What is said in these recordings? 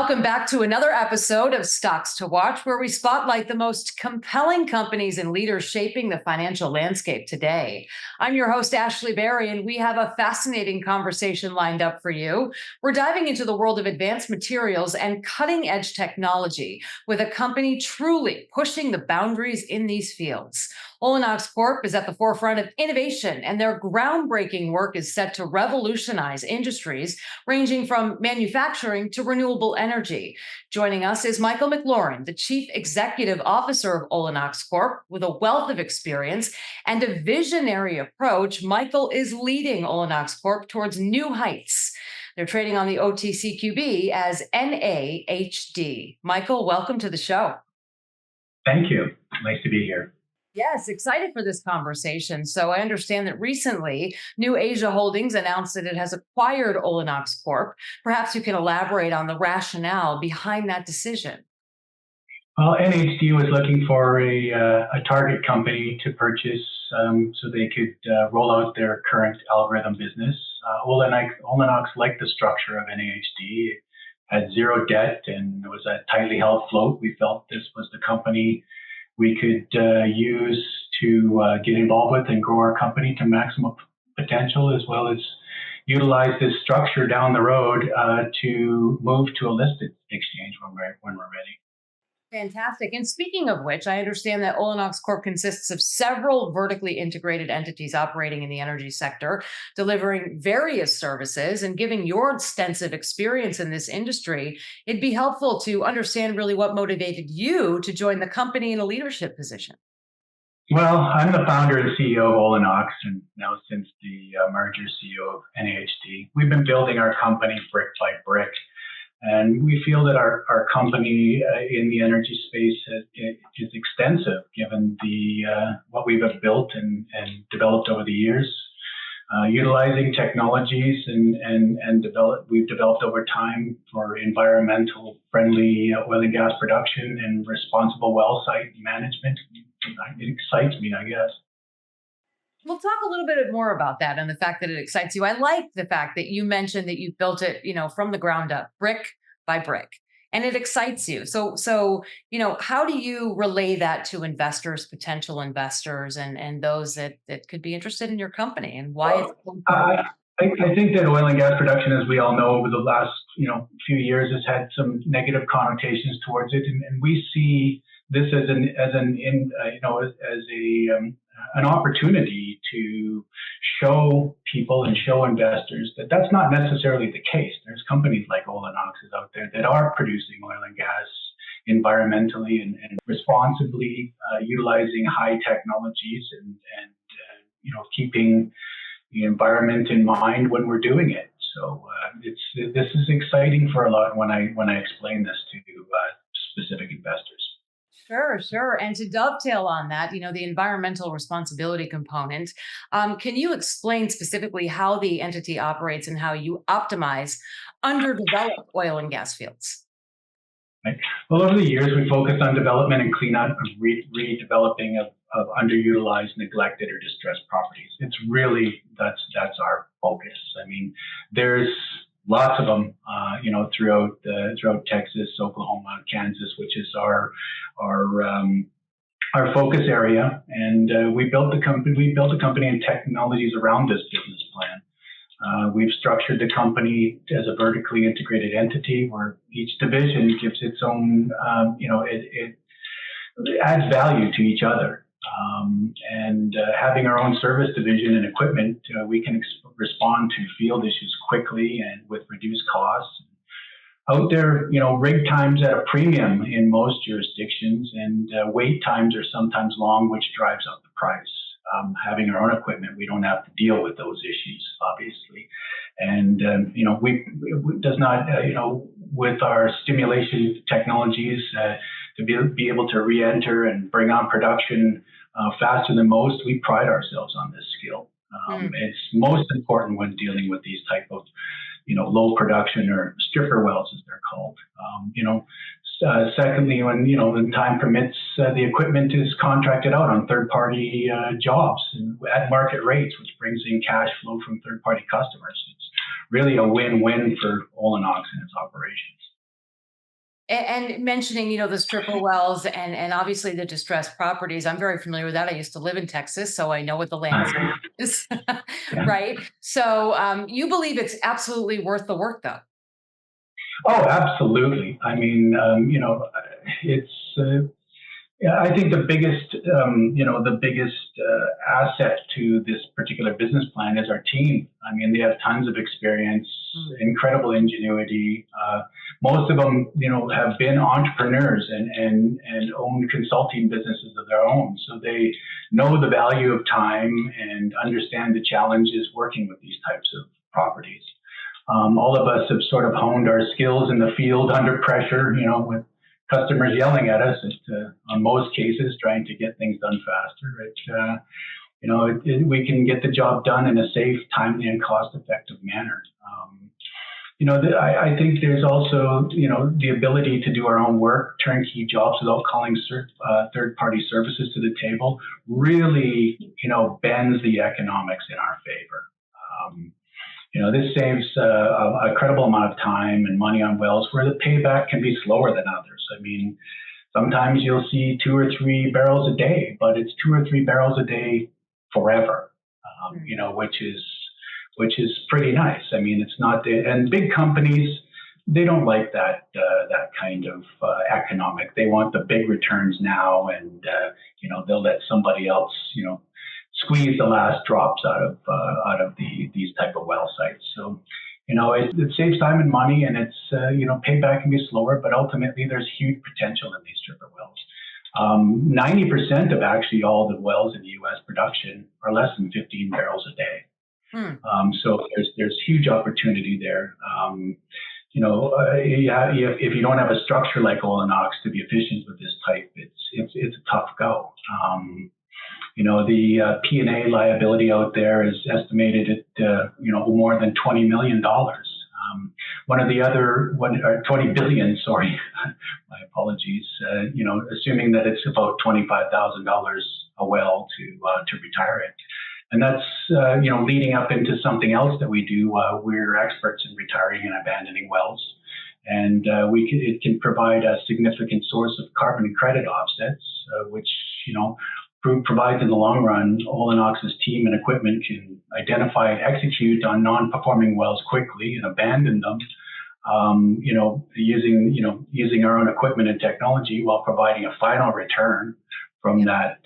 Welcome back to another episode of Stocks to Watch, where we spotlight the most compelling companies and leaders shaping the financial landscape today. I'm your host, Ashley Berry, and we have a fascinating conversation lined up for you. We're diving into the world of advanced materials and cutting-edge technology with a company truly pushing the boundaries in these fields. Olenox Corp is at the forefront of innovation, and their groundbreaking work is set to revolutionize industries ranging from manufacturing to renewable energy. Joining us is Michael McLaren, the Chief Executive Officer of Olenox Corp. With a wealth of experience and a visionary approach, Michael is leading Olenox Corp towards new heights. They're trading on the OTCQB as NAHD. Michael, welcome to the show. Thank you. Nice to be here. Yes, excited for this conversation. So I understand that recently NewAsia Holdings announced that it has acquired Olenox Corp. Perhaps you can elaborate on the rationale behind that decision. Well, NHD was looking for a target company to purchase so they could roll out their current algorithm business. Olenox liked the structure of NAHD. It had zero debt and it was a tightly held float. We felt this was the company we could use to get involved with and grow our company to maximum potential, as well as utilize this structure down the road to move to a listed exchange when we're ready. Fantastic. And speaking of which, I understand that Olenox Corp consists of several vertically integrated entities operating in the energy sector, delivering various services. And given your extensive experience in this industry, it'd be helpful to understand really what motivated you to join the company in a leadership position. Well, I'm the founder and CEO of Olenox, and now since the merger, CEO of NAHD. We've been building our company brick by brick. And we feel that our company in the energy space is extensive, given what we've built and developed over the years, utilizing technologies we've developed over time for environmental friendly oil and gas production and responsible well site management. It excites me, I guess. We'll talk a little bit more about that and the fact that it excites you. I like the fact that you mentioned that you built it, from the ground up, brick by brick, and it excites you. So, how do you relay that to investors, potential investors, and those that could be interested in your company, and why it's so important? I think that oil and gas production, as we all know, over the last few years, has had some negative connotations towards it, and we see this as an opportunity to show people and show investors that that's not necessarily the case. There's companies like Olenox out there that are producing oil and gas environmentally and responsibly, utilizing high technologies and keeping the environment in mind when we're doing it. So this is exciting for a lot when I explain this to specific investors. Sure. And to dovetail on that, the environmental responsibility component, can you explain specifically how the entity operates and how you optimize underdeveloped oil and gas fields? Right. Well, over the years, we focused on development and cleanup and redeveloping of underutilized, neglected, or distressed properties. It's really, that's our focus. I mean, there's lots of them, throughout Texas, Oklahoma, Kansas, which is our focus area. And we built a company and technologies around this business plan. We've structured the company as a vertically integrated entity where each division gives its own, it adds value to each other. Having our own service division and equipment, we can respond to field issues quickly and with reduced costs. Out there, rig times at a premium in most jurisdictions, and wait times are sometimes long, which drives up the price. Having our own equipment, we don't have to deal with those issues, obviously. And, it does not, with our stimulation technologies, to be able to re-enter and bring on production faster than most, we pride ourselves on this skill. It's most important when dealing with these type of, low production or stripper wells, as they're called. Secondly, when time permits, the equipment is contracted out on third-party jobs at market rates, which brings in cash flow from third-party customers. It's really a win-win for Olenox and its operations. And mentioning, the stripper wells and obviously the distressed properties, I'm very familiar with that. I used to live in Texas, so I know what the landscape is, Yeah. right? So you believe it's absolutely worth the work, though. Oh, absolutely. I mean, it's. Yeah, I think the biggest asset to this particular business plan is our team. I mean, they have tons of experience, incredible ingenuity. Most of them, have been entrepreneurs and own consulting businesses of their own. So they know the value of time and understand the challenges working with these types of properties. All of us have sort of honed our skills in the field under pressure, with customers yelling at us, on most cases, trying to get things done faster. We can get the job done in a safe, timely, and cost-effective manner. I think there's also, the ability to do our own work, turnkey jobs without calling third-party services to the table, really, bends the economics in our favor. This saves a credible amount of time and money on wells where the payback can be slower than others. I mean, sometimes you'll see 2 or 3 barrels a day, but it's 2 or 3 barrels a day forever, which is pretty nice. I mean, it's not and big companies, they don't like that kind of economic. They want the big returns now, and they'll let somebody else squeeze the last drops out of these type of well sites. So, it saves time and money, and it's payback can be slower, but ultimately there's huge potential in these stripper wells. 90% of actually all the wells in the U.S. production are less than 15 barrels a day. So there's huge opportunity there. If you don't have a structure like Olenox to be efficient with this type, it's a tough go. The P&A liability out there is estimated at more than $20 million. 20 billion, sorry, my apologies. Assuming that it's about $25,000 a well to retire it. And that's, leading up into something else that we do. We're experts in retiring and abandoning wells. And it can provide a significant source of carbon credit offsets, which, provides in the long run. Olenox's team and equipment can identify and execute on non-performing wells quickly and abandon them, using our own equipment and technology while providing a final return from that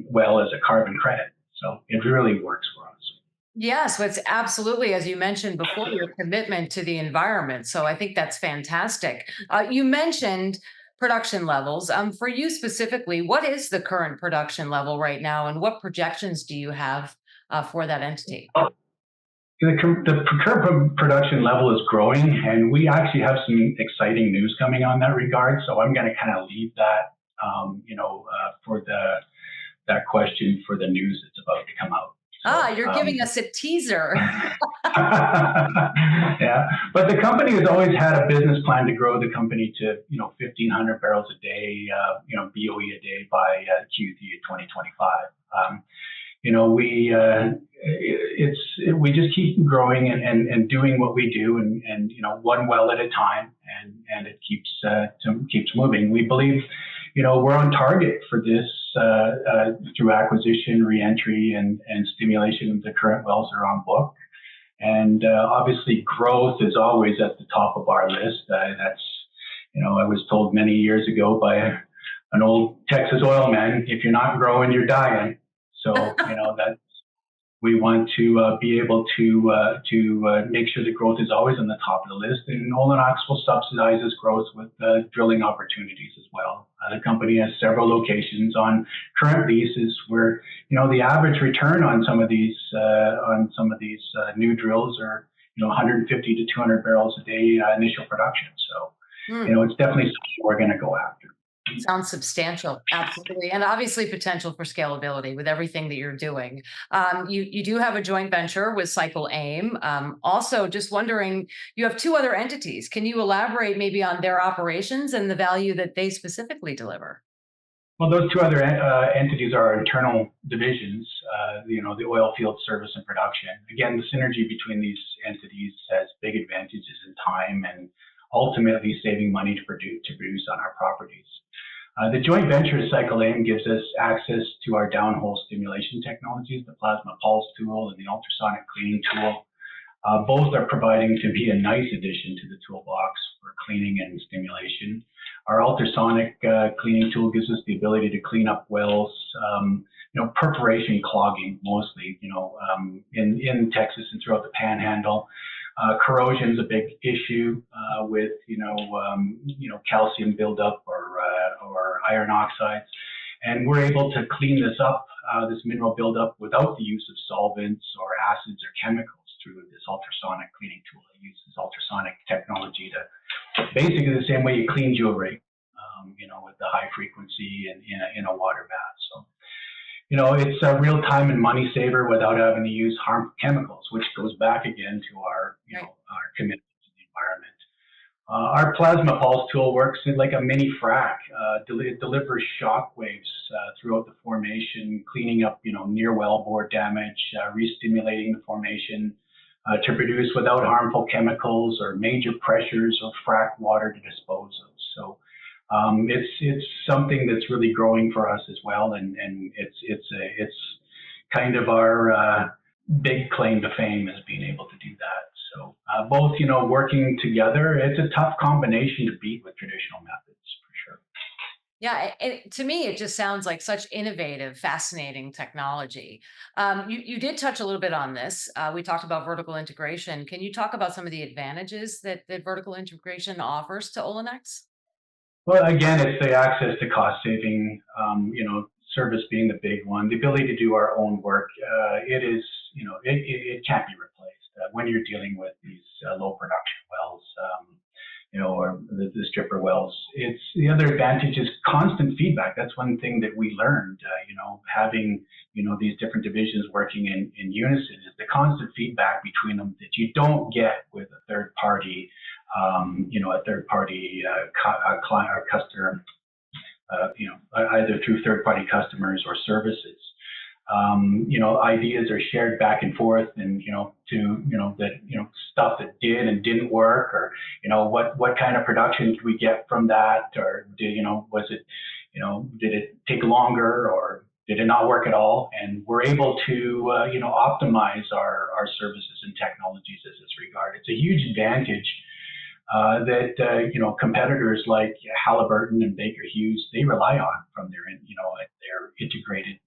well as a carbon credit. So it really works for us. Yeah, so it's absolutely, as you mentioned before, your commitment to the environment. So I think that's fantastic. You mentioned production levels. For you specifically, what is the current production level right now, and what projections do you have for that entity? The current production level is growing, and we actually have some exciting news coming on that regard. So I'm going to kind of leave that, for that question for the news that's about to come out. So, You're giving us a teaser. Yeah, but the company has always had a business plan to grow the company to 1,500 barrels a day, BOE a day by Q3 of 2025. We just keep growing and doing what we do, and one well at a time, and it keeps moving. We believe we're on target for this through acquisition, reentry, and stimulation of the current wells are on book. And obviously, growth is always at the top of our list. That's, I was told many years ago by an old Texas oil man, if you're not growing, you're dying. So, that's, we want to be able to make sure the growth is always on the top of the list. And Olenox will subsidize this growth with drilling opportunities as well. The company has several locations on current leases where, the average return on some of these new drills are, 150 to 200 barrels a day initial production. So, it's definitely something we're going to go after. Sounds substantial, absolutely, and obviously potential for scalability with everything that you're doing. You do have a joint venture with Cycle Aim. Also, just wondering, you have 2 other entities. Can you elaborate maybe on their operations and the value that they specifically deliver? Well, those 2 other entities are our internal divisions, the oil field service and production. Again, the synergy between these entities has big advantages in time and ultimately saving money to produce on our properties. The joint venture Cycle Aim gives us access to our downhole stimulation technologies, the plasma pulse tool and the ultrasonic cleaning tool. Both are providing to be a nice addition to the toolbox for cleaning and stimulation. Our ultrasonic cleaning tool gives us the ability to clean up wells, perforation clogging mostly, in Texas and throughout the Panhandle. Corrosion is a big issue with, calcium buildup or iron oxides. And we're able to clean this up, this mineral buildup, without the use of solvents or acids or chemicals through this ultrasonic cleaning tool. It uses ultrasonic technology to basically the same way you clean jewelry, with the high frequency in a water bath. So, it's a real time and money saver without having to use harmful chemicals, which goes back again to our commitment to the environment. Our plasma pulse tool works like a mini frac. It delivers shock waves throughout the formation, cleaning up, near wellbore damage, re-stimulating the formation to produce without harmful chemicals or major pressures or frac water to dispose of. So it's something that's really growing for us as well, and it's kind of our big claim to fame is being able to do that. So both, working together, it's a tough combination to beat with traditional methods for sure. Yeah, to me, it just sounds like such innovative, fascinating technology. You did touch a little bit on this. We talked about vertical integration. Can you talk about some of the advantages that vertical integration offers to Olenox? Well, again, it's the access to cost saving, service being the big one, the ability to do our own work. It is, it can't be replaced when you're dealing with these low production wells, or the stripper wells. It's the other advantage is constant feedback. That's one thing that we learned, having, these different divisions working in unison is the constant feedback between them that you don't get with a third party, client or customer, either through third party customers or services. Ideas are shared back and forth, and stuff that did and didn't work, or what kind of production did we get from that, or was it did it take longer, or did it not work at all? And we're able to optimize our services and technologies as this regard. It's a huge advantage that competitors like Halliburton and Baker Hughes, they rely on from their integrated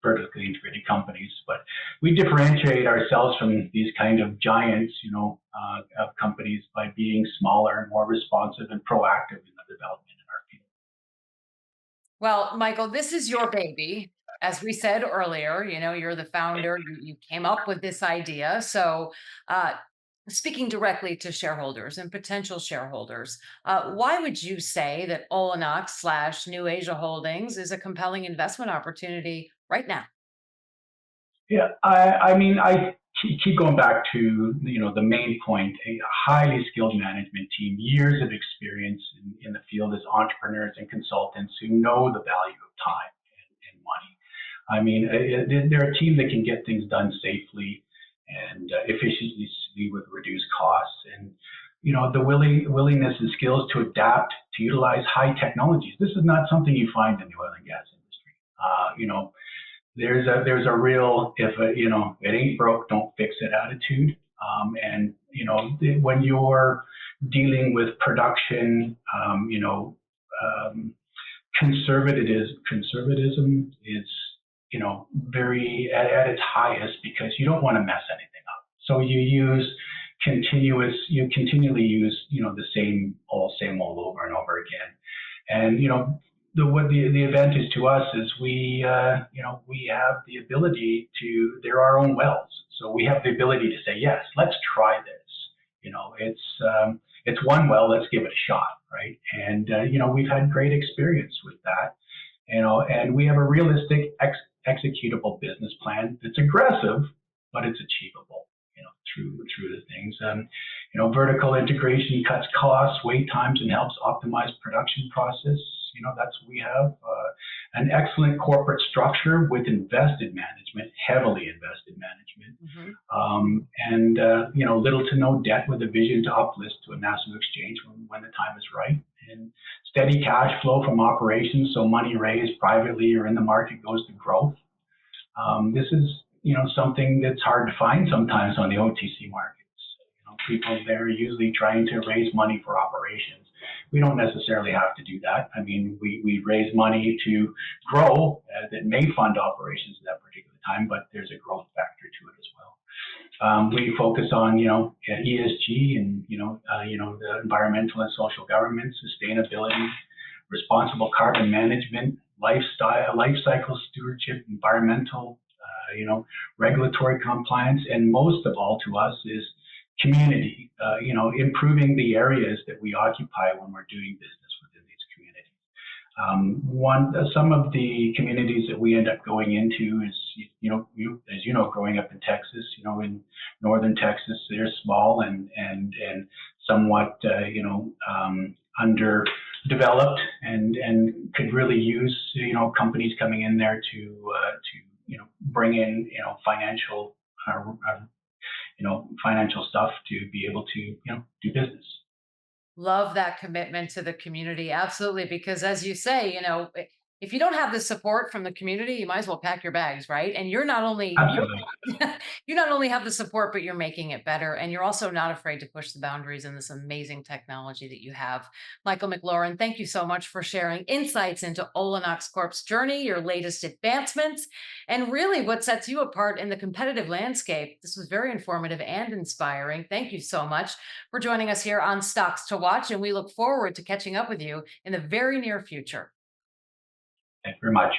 vertically integrated companies. But we differentiate ourselves from these kind of giants of companies by being smaller and more responsive and proactive in the development in our field. Well, Michael, this is your baby. As we said earlier, you're the founder. You came up with this idea. So, speaking directly to shareholders and potential shareholders, why would you say that Olenox / NewAsia Holdings is a compelling investment opportunity right now? Yeah, I keep going back to the main point: a highly skilled management team, years of experience in the field as entrepreneurs and consultants who know the value of time and money. They're a team that can get things done safely and efficiently with reduced costs, and the willingness and skills to adapt to utilize high technologies. This is not something you find in the oil and gas industry. There's a real, if it ain't broke, don't fix it attitude. And when you're dealing with production, conservatism is very at its highest, because you don't want to mess anything up. So you continually use the same old over and over again. And the advantage to us is we have the ability to, they're our own wells, so we have the ability to say, yes, let's try this. It's one well, let's give it a shot, right? And we've had great experience with that. And we have a realistic executable business plan that's aggressive, but it's achievable, through the things. Vertical integration cuts costs, wait times, and helps optimize production process. That's what we have. an excellent corporate structure with invested management, heavily invested management, Mhm. and little to no debt, with a vision to uplist to a national exchange when the time is right, and steady cash flow from operations, so money raised privately or in the market goes to growth. This is something that's hard to find sometimes on the OTC markets. People, they're usually trying to raise money for operations. We don't necessarily have to do that. I mean, we raise money to grow that may fund operations at that particular time, but there's a growth factor to it as well. We focus on ESG and the environmental and social governance, sustainability, responsible carbon management, life cycle stewardship, environmental, regulatory compliance, and most of all to us is community. Improving the areas that we occupy when we're doing business within these communities. Some of the communities that we end up going into is, as you know, growing up in Texas, in northern Texas, they're small and somewhat, underdeveloped, and could really use, companies coming in there to bring in, financial stuff to be able to, do business. Love that commitment to the community. Absolutely. Because as you say, if you don't have the support from the community, you might as well pack your bags, right? And you're not only Absolutely. you not only have the support, but you're making it better. And you're also not afraid to push the boundaries in this amazing technology that you have. Michael McLaren, thank you so much for sharing insights into Olenox Corp's journey, your latest advancements, and really what sets you apart in the competitive landscape. This was very informative and inspiring. Thank you so much for joining us here on Stocks to Watch. And we look forward to catching up with you in the very near future. Thank you very much.